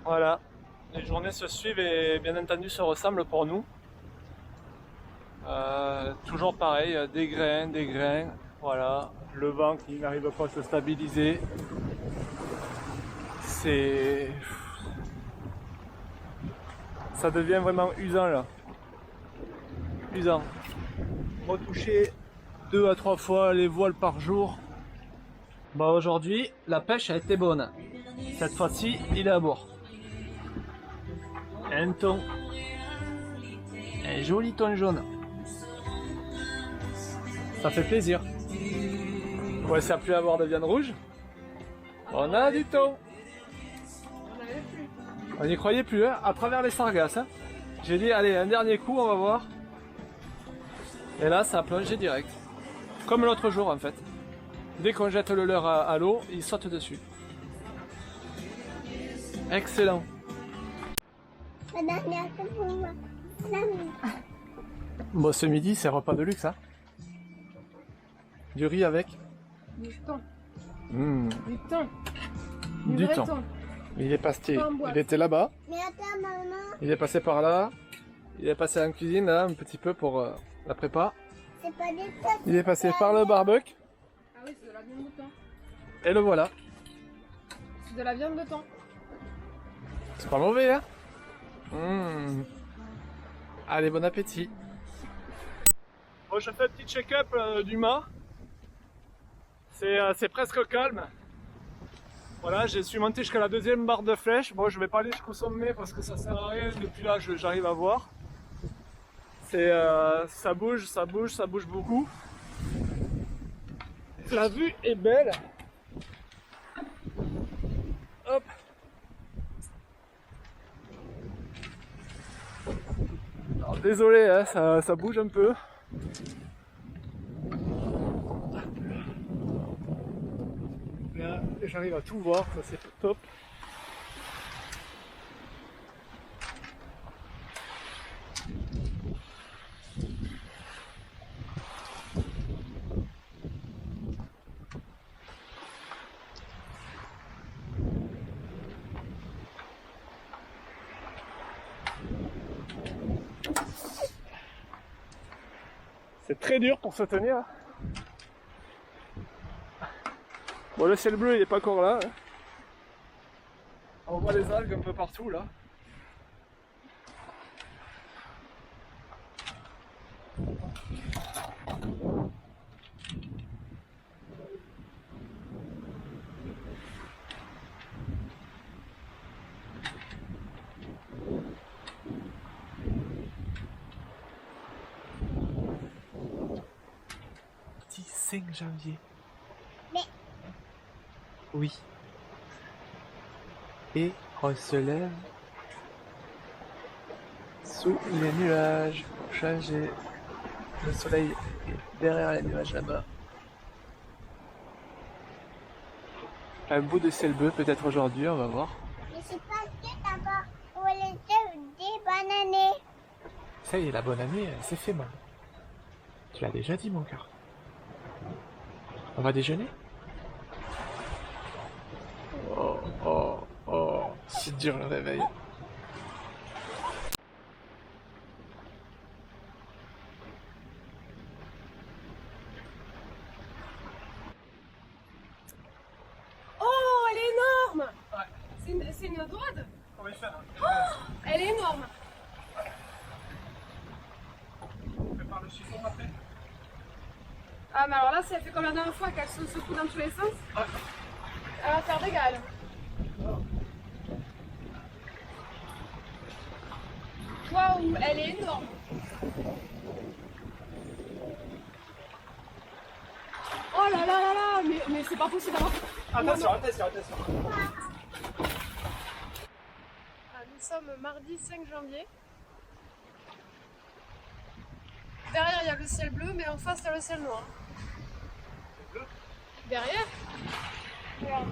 Voilà, les journées se suivent et bien entendu se ressemblent pour nous. Toujours pareil, des grains, voilà, le vent qui n'arrive pas à se stabiliser. Ça devient vraiment usant là. Usant. Retoucher 2 à 3 fois les voiles par jour. Bah aujourd'hui, la pêche a été bonne. Cette fois-ci, il est à bord. Un thon. Un joli thon jaune. Ça fait plaisir. Ouais, ça a plu à avoir de viande rouge. On a du thon. On n'y croyait plus, hein, à travers les sargasses. Hein. J'ai dit, allez, un dernier coup, on va voir. Et là, ça a plongé direct. Comme l'autre jour, en fait. Dès qu'on jette le leurre à l'eau, il saute dessus. Excellent. Bon, ce midi, c'est repas de luxe, hein. Du riz avec Du thon. Mmh. Du thon. Du vrai thon. Il est passé, Pas en boîte. il était là-bas, Mais attends, maman, il est passé par là, il est passé en cuisine là, un petit peu pour la prépa. c'est pas des tas. Il est passé par le barbecue Ah oui, c'est de la viande de thon. et le voilà. C'est de la viande de thon. C'est pas mauvais, hein. Mmh. Allez, bon appétit. Bon, je fais un petit check-up du mât. C'est presque calme. Voilà, je suis monté jusqu'à la deuxième barre de flèche. Bon, je vais pas aller jusqu'au sommet parce que ça sert à rien. Depuis là, j'arrive à voir. Ça bouge beaucoup. La vue est belle. Hop. Alors, désolé, hein, ça bouge un peu. Là, j'arrive à tout voir, ça c'est top. C'est très dur pour se tenir. Bon, le ciel bleu il est pas encore là. Hein. On voit les algues un peu partout là. Petit 5 janvier. Mais- Oui. Et on se lève sous les nuages pour changer. Le soleil est derrière les nuages là-bas. Un bout de ciel bleu peut-être aujourd'hui, on va voir. Je sais pas ce que d'abord pour les œufs des bananes. Ça y est, la bonne année, c'est fait, maman. Tu l'as déjà dit, mon cœur. On va déjeuner? Oh, oh, oh, c'est dur le réveil. Oh, elle est énorme! Ouais. C'est une dorade? On va y faire. Elle est énorme! On prépare le chiffon après. Ah, mais alors là, ça fait comme la dernière fois qu'elle se secoue dans tous les sens. Ouais. Elle va faire des gales. Waouh, elle est énorme! Oh là là là là! Mais c'est pas possible d'avoir. Attention, attention, attention. Ah, nous sommes mardi 5 janvier. Derrière, il y a le ciel bleu, mais en face, il y a le ciel noir. Bleu. Derrière? Regarde.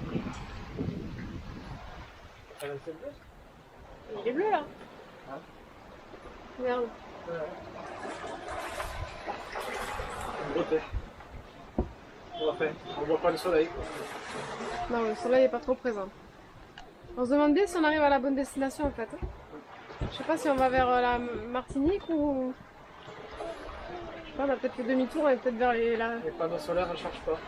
Elle a le ciel bleu? Il est bleu là. Ah. Regarde. On voit pas le soleil. Non, le soleil n'est pas trop présent. On se demande bien si on arrive à la bonne destination en fait. Je sais pas si on va vers la Martinique ou... Je sais pas, on a peut-être fait demi-tour et peut-être vers la... Les panneaux solaires ne chargent pas.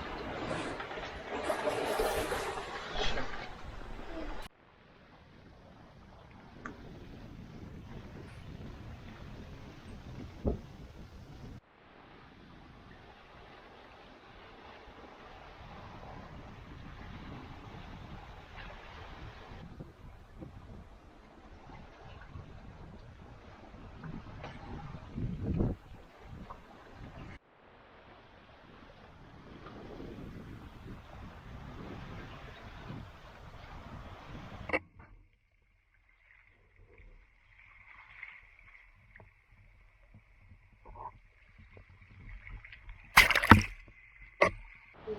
Il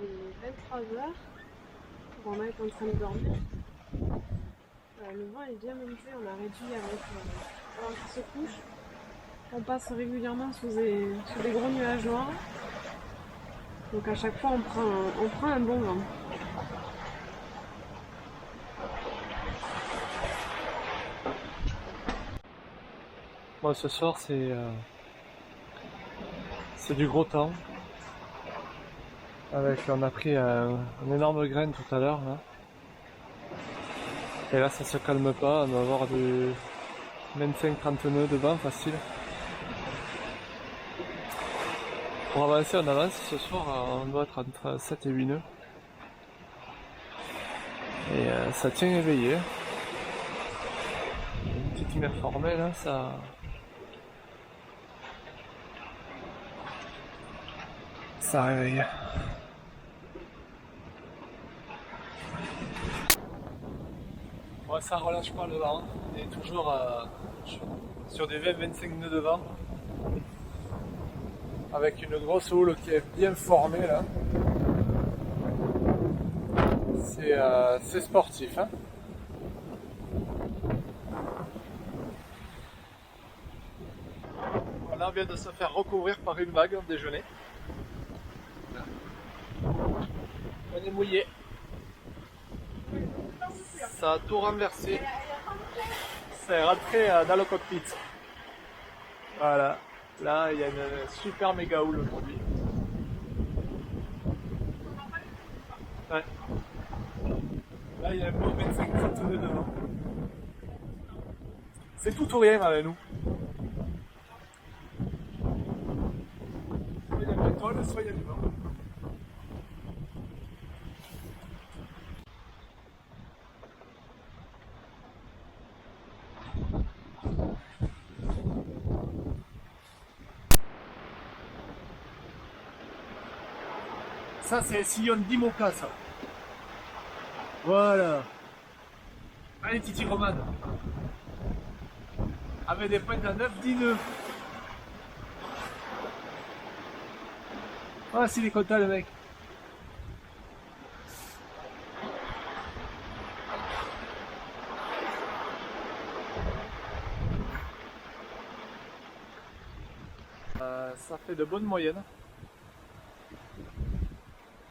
est 23h. On est en train de dormir. Le vent est bien monté, on a réduit avec avant qu'il se couche. On passe régulièrement sous des gros nuages noirs. Donc à chaque fois on prend un bon vent. Bon, ce soir c'est du gros temps. On a pris un énorme grain tout à l'heure là. Et là ça se calme pas, on va avoir du 25-30 nœuds de vent facile. Pour avancer on avance, ce soir on doit être entre 7 et 8 nœuds. Et ça tient éveillé. Une petite mer formée là, ça réveille. Bon, ça relâche pas le vent, on est toujours sur des 20-25 nœuds de vent. Avec une grosse houle qui est bien formée là. C'est sportif. Hein. Là on vient de se faire recouvrir par une vague au déjeuner. On est mouillé. Ça a tout renversé. Ça est rentré dans le cockpit. Voilà. Là, il y a une super méga houle aujourd'hui. Ouais. Là, il y a un bon 25-30 nœuds devant. C'est tout ou rien avec nous. Soit il y a de l'étoile, soit il y a du vent. Ça, c'est le sillon d'Imoca, ça. Voilà. Allez, Titi Romane. Avec des pointes à 9-10 nœuds. Ah, s'il est content, le mec. Ça fait de bonnes moyennes.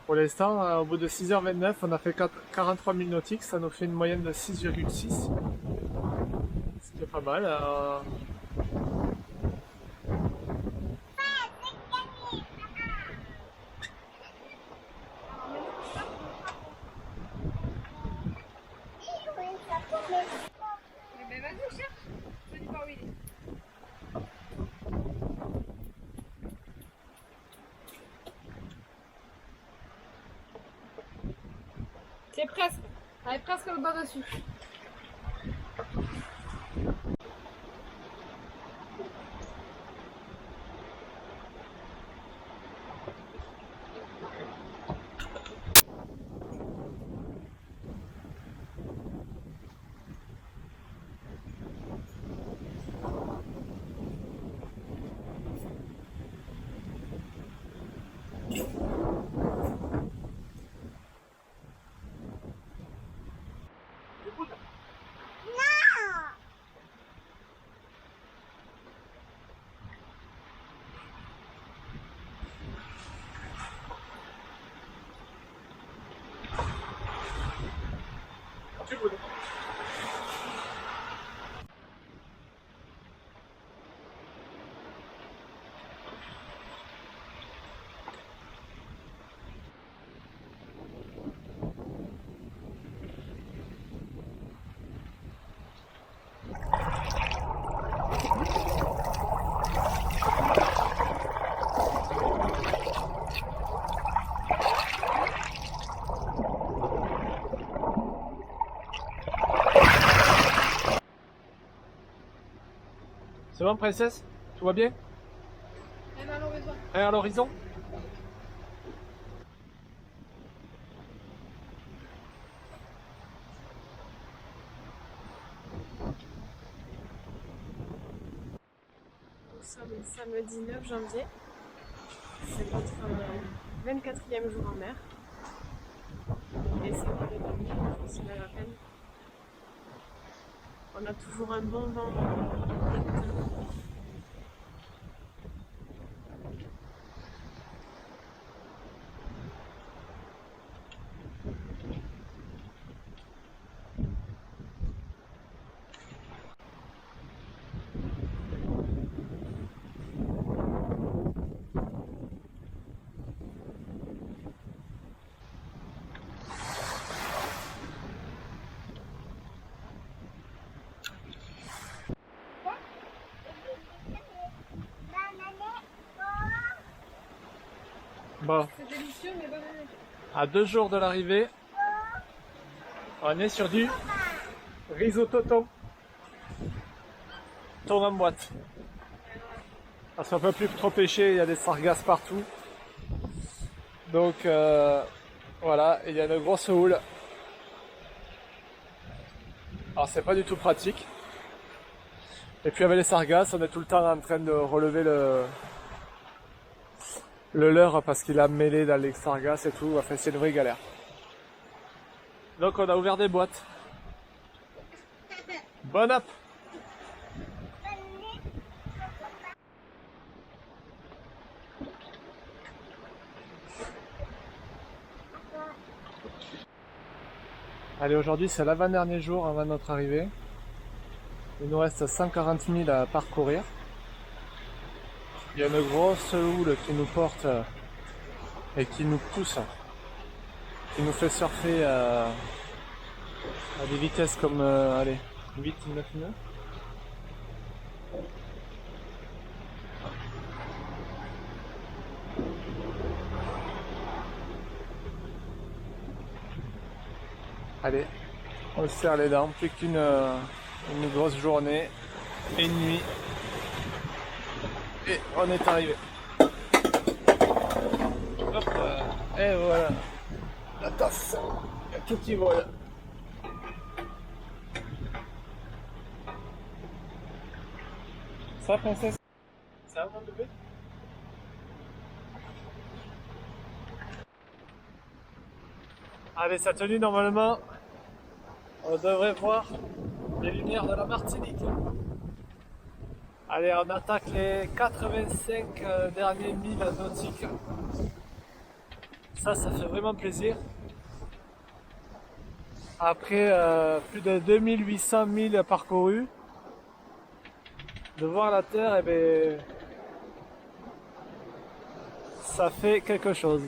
Pour l'instant, au bout de 6h29, on a fait 43 000 nautiques, ça nous fait une moyenne de 6,6. Ce qui est pas mal. Mais vas-y, cherche. Je dis pas où il est. C'est presque. Elle est presque le bas dessus. C'est bon, princesse? Tout va bien? Elle va à l'horizon. Et à l'horizon? Nous sommes le samedi 9 janvier. C'est notre 24e jour en mer. Et c'est pas de dormir, on se lève à peine. On a toujours un bon vent. Bon, C'est délicieux, mais bonne année. à 2 jours de l'arrivée, on est sur du risotto thon. Thon en boîte. Parce qu'on peut plus trop pêcher, il y a des sargasses partout. Donc voilà, il y a une grosse houle. Alors c'est pas du tout pratique. Et puis avec les sargasses, on est tout le temps en train de relever le leurre parce qu'il a mêlé dans les sargasses et tout. Enfin c'est une vraie galère. Donc on a ouvert des boîtes. Bon app! Allez, aujourd'hui c'est l'avant-dernier jour avant notre arrivée. Il nous reste 140 000 à parcourir. Il y a une grosse houle qui nous porte et qui nous pousse, qui nous fait surfer à des vitesses comme allez, 8-9 nœuds. Allez, on se serre les dents, plus qu'une grosse journée et une nuit. Et on est arrivé. Hop, et voilà. La tasse. Il y a tout qui vole. Ça, princesse? Ça va, mon bébé? Allez, sa tenue, normalement, on devrait voir les lumières de la Martinique. Allez, on attaque les 85 derniers milles nautiques. Ça fait vraiment plaisir. Après plus de 2800 milles parcourus, de voir la Terre, eh bien, ça fait quelque chose.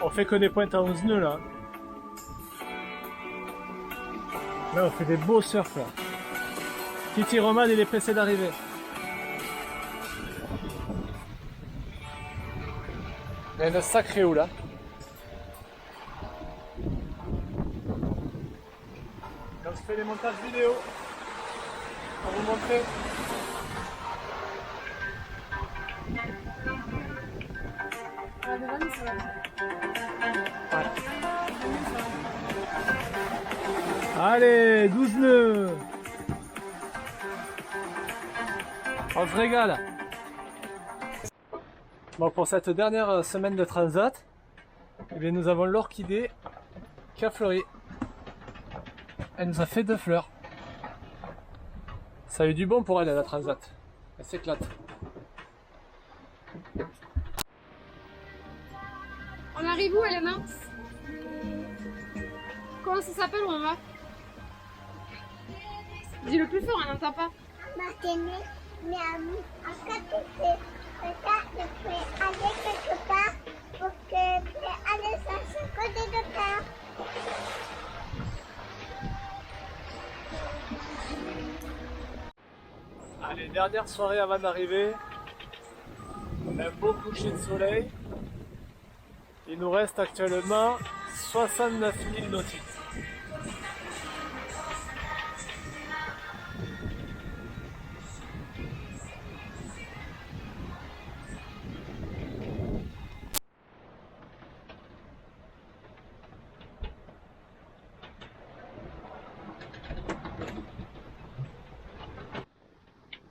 On fait que des pointes à 11 nœuds là. Là on fait des beaux surfs là. Titi Roman il est pressé d'arriver. Il y a une sacrée houle là. Donc je fais des montages vidéo pour vous montrer. Ah, déjà, mais ça va. Allez, 12 nœuds. On se régale. Bon, pour cette dernière semaine de transat, eh bien, nous avons l'orchidée qui a fleuri. Elle nous a fait 2 fleurs. Ça a eu du bon pour elle, la transat. Elle s'éclate. On arrive où, Elena? Comment Comment ça s'appelle où on va? Dis le plus fort, on n'entend pas. Martinique, mais à côté de ça, je peux aller quelque part pour que je peux aller chercher côté de ça. Allez, dernière soirée avant d'arriver. Un beau coucher de soleil. Il nous reste actuellement 69 000 nautiques.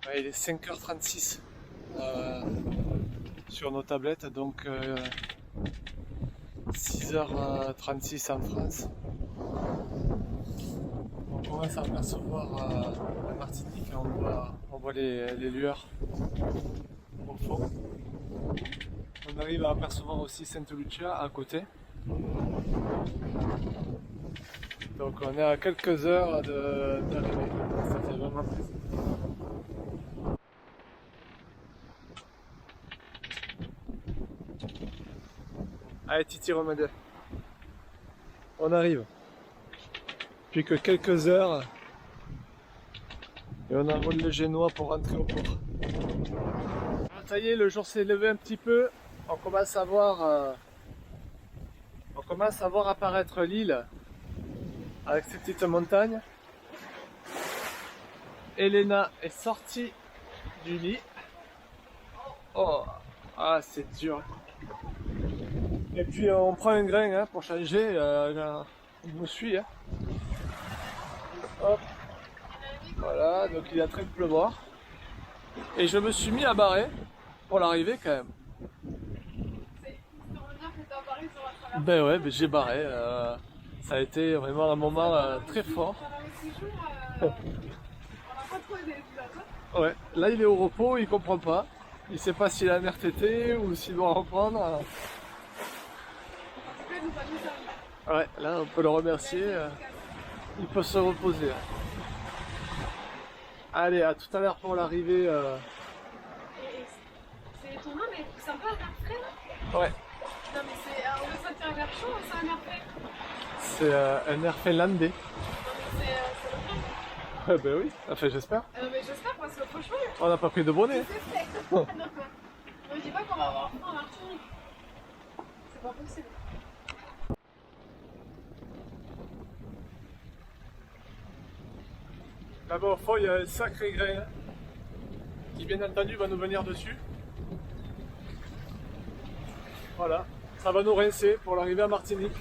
Ouais, il est 5h36 sur nos tablettes, donc 6h36 en France. On commence à apercevoir la Martinique, on voit les lueurs au fond. On arrive à apercevoir aussi Sainte Lucia à côté. Donc on est à quelques heures d'arriver, ça fait vraiment plaisir. Allez Titi Romadel, on arrive. Plus que quelques heures et on envole le Génois pour rentrer au port. Ah, ça y est, le jour s'est levé un petit peu, on commence à voir apparaître l'île avec ses petites montagnes. Elena est sortie du lit. Oh, ah c'est dur. Et puis on prend un grain hein, pour changer, il me suit. Hein. Hop. Voilà, donc il est en train de pleuvoir. Et je me suis mis à barrer pour l'arrivée quand même. Ben ouais, ben j'ai barré. Ça a été vraiment un moment très fort. Ouais, là il est au repos, il comprend pas. Il sait pas s'il a un RTT ou s'il doit reprendre. Ouais, là on peut le remercier. Il peut se reposer. Allez, à tout à l'heure pour l'arrivée. C'est étonnant, mais c'est un peu un air frais là. Ouais. Non, mais c'est un ressenti un air chaud ou c'est un air frais? C'est un air finlandais. Non, mais c'est Ben oui, enfin j'espère. mais j'espère parce que franchement. On n'a pas pris de bonnet. C'est frais. Non, mais je dis pas qu'on va avoir froid en Martinique. C'est pas possible. Là-bas au fond, il y a un sacré grain qui, bien entendu, va nous venir dessus. Voilà, ça va nous rincer pour l'arrivée à Martinique.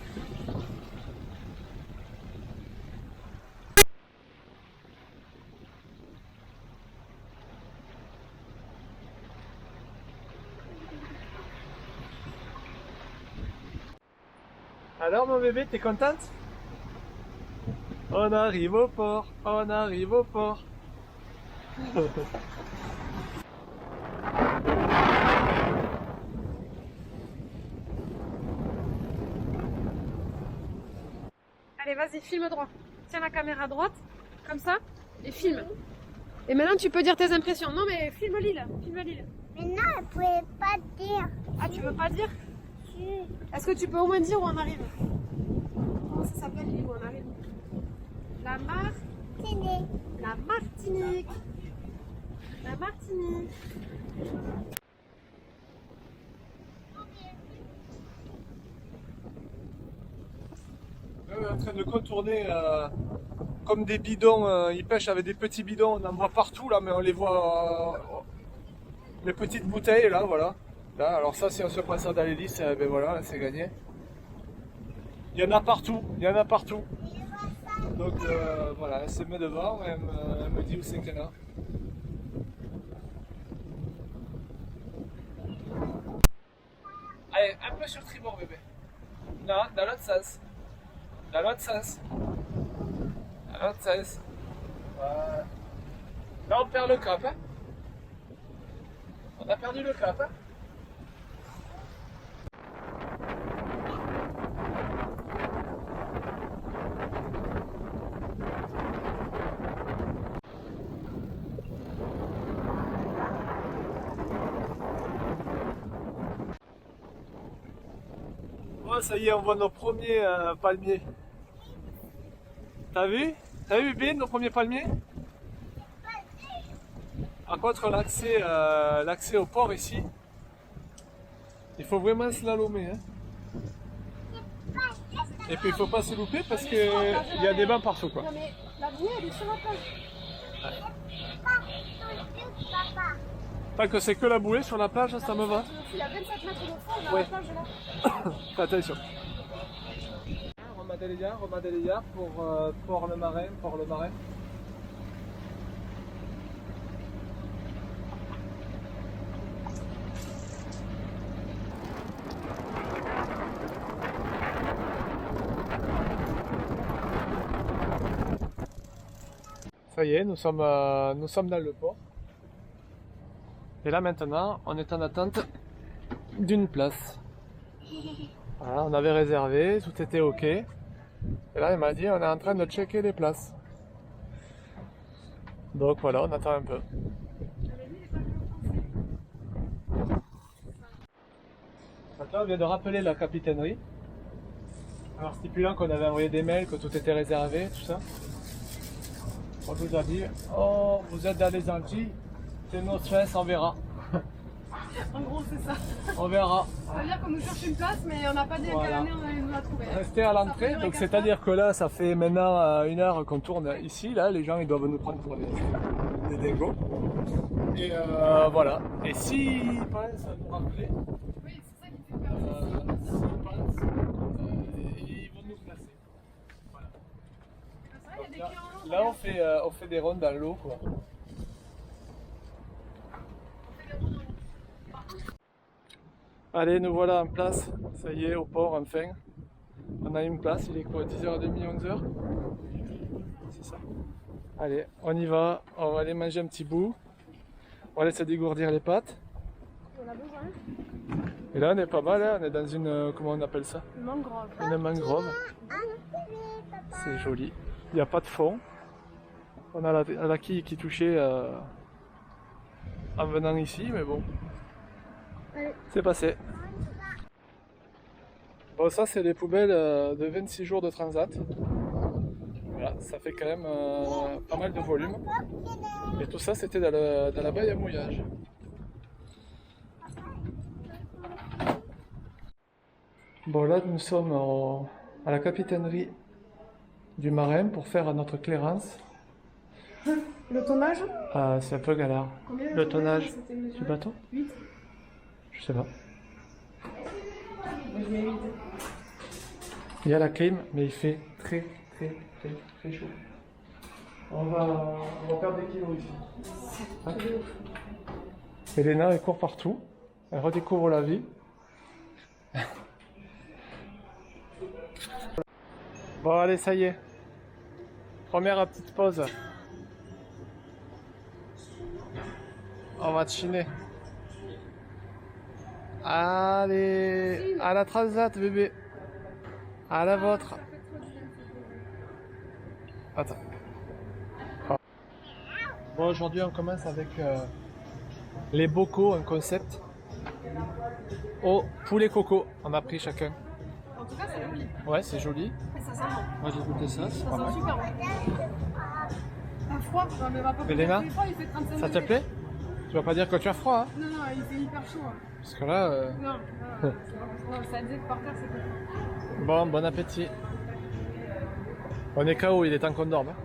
Alors mon bébé, t'es contente? On arrive au port, on arrive au port. Allez, vas-y, filme droit. Tiens la caméra droite, comme ça, et filme. Et maintenant, tu peux dire tes impressions. Non, mais filme l'île, filme l'île. Mais non, je ne pouvais pas dire. Ah, tu veux pas dire? Si. Est-ce que tu peux au moins dire où on arrive? Comment ça s'appelle l'île où on arrive? La Martinique. La Martinique. La Martinique. On est en train de contourner comme des bidons, ils pêchent avec des petits bidons, on en voit partout là, mais on les voit, les petites bouteilles là, voilà. Là, alors ça, si on se prend ça dans l'hélice, ben voilà, c'est gagné. Il y en a partout, il y en a partout. Donc voilà, elle se met devant, elle me dit où c'est qu'elle a. Allez, un peu sur le tribord bébé. Non, dans l'autre sens. Dans l'autre sens. Dans l'autre sens. Voilà. Là on perd le cap. Hein. On a perdu le cap. Hein. Oh, ça y est, on voit nos premiers palmiers. T'as vu? T'as vu, bébé, nos premiers palmiers? Par contre, l'accès au port ici, il faut vraiment slalomer. Hein. Et puis il faut pas se louper parce qu'il y a des bancs partout. Quoi. Non mais la bouée elle est sur la plage. Papa. Tant que c'est que la bouée sur la plage, ça me va. Il y a 27 mètres de fond dans Ouais. la plage là. Fais attention. Remadez les gars pour Port le Marin, Port le Marin. Ça y est, nous sommes dans le port. Et là maintenant, on est en attente d'une place. Voilà, on avait réservé, tout était ok. Et là, il m'a dit, on est en train de checker les places. Donc voilà, on attend un peu. Maintenant, on vient de rappeler la capitainerie. Alors, stipulant qu'on avait envoyé des mails, que tout était réservé, tout ça. On nous a dit, oh, vous êtes dans les Antilles, c'est nos stress, on verra. En gros c'est ça. On verra. Ça veut dire qu'on nous cherche une place mais on n'a pas dit à quelle Voilà. année on allait nous la trouver. Rester à l'entrée, donc c'est-à-dire que là, ça fait maintenant 1 heure qu'on tourne ici. Là, les gens, ils doivent nous prendre pour des dingos. Et voilà. Et s'ils pensent à nous rappeler, Oui c'est ça qui fait peur. s'ils pensent, ils vont nous placer. Voilà. C'est vrai il y a des clients en Là, on fait des rondes dans l'eau, quoi. Allez, nous voilà en place. Ça y est, au port, enfin. On a une place, il est quoi, 10h30, 11h? C'est ça. Allez, on y va. On va aller manger un petit bout. On va laisser dégourdir les pâtes. On a besoin. Et là, on est pas mal, hein. On est dans une, comment on appelle ça? Mangrove. Une mangrove. C'est joli. Il n'y a pas de fond. On a la quille qui touchait en venant ici, mais bon. C'est passé. Bon, ça, c'est les poubelles de 26 jours de transat. Voilà, ça fait quand même pas mal de volume. Et tout ça, c'était dans la baie à mouillage. Bon, là, nous sommes à la capitainerie du Marin pour faire notre clairance. Le tonnage C'est un peu galère. Combien Le tonnage c'était du mesuré bateau? 8. Je sais pas. Moi je mets 8. Il y a la clim, mais il fait très chaud. On va perdre des kilos ici. Hein? Elena, elle court partout. Elle redécouvre la vie. Bon, allez, ça y est. Première petite pause. On va chiner. Allez, à la transat, bébé. À la vôtre. Attends. Bon, aujourd'hui, on commence avec les bocaux, un concept. Au poulet coco, on a pris chacun. En tout cas c'est joli. Ouais, c'est joli. Et ça sent bon. Moi, j'ai goûté ça, c'est Ça pas mal. sent super bon. Un froid, non, mais va pas Elena, plus froid, il fait 35 ça te degrés. plaît? Tu vas pas dire que tu as froid, hein? Non, non, il fait hyper chaud. Hein. Parce que là... Non, ça disait que par terre c'était chaud. Bon appétit. On est KO, il est temps qu'on dorme. Hein.